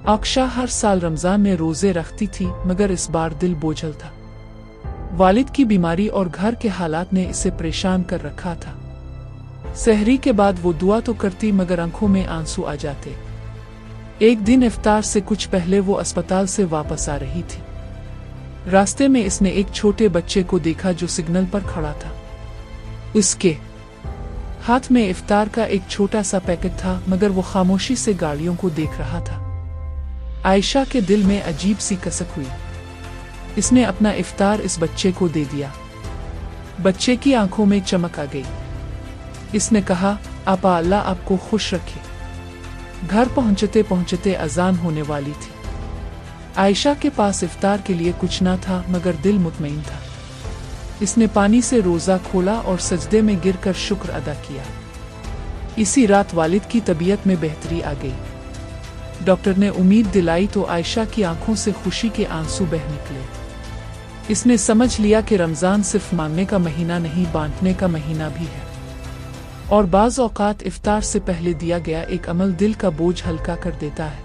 आकशा हर साल रमजान में रोजे रखती थी, मगर इस बार दिल बोझल था। वालिद की बीमारी और घर के हालात ने इसे परेशान कर रखा था। सहरी के बाद वो दुआ तो करती, मगर आंखों में आंसू आ जाते। एक दिन इफ्तार से कुछ पहले वो अस्पताल से वापस आ रही थी। रास्ते में इसने एक छोटे बच्चे को देखा जो सिग्नल पर खड़ा था। उसके हाथ में इफ्तार का एक छोटा सा पैकेट था, मगर वो खामोशी से गाड़ियों को देख रहा था। आयशा के दिल में अजीब सी कसक हुई। इसने अपना इफ्तार इस बच्चे को दे दिया। बच्चे की आंखों में चमक आ गई। इसने कहा, आपा अल्लाह आपको खुश रखे। घर पहुंचते पहुंचते अजान होने वाली थी। आयशा के पास इफ्तार के लिए कुछ ना था, मगर दिल मुतमईन था। इसने पानी से रोज़ा खोला और सजदे में गिरकर शुक्र अदा किया। इसी रात वालिद की तबीयत में बेहतरी आ गई। डॉक्टर ने उम्मीद दिलाई तो आयशा की आंखों से खुशी के आंसू बह निकले। इसने समझ लिया कि रमज़ान सिर्फ मांगने का महीना नहीं, बांटने का महीना भी है। और बाज़ औक़ात इफ्तार से पहले दिया गया एक अमल दिल का बोझ हल्का कर देता है।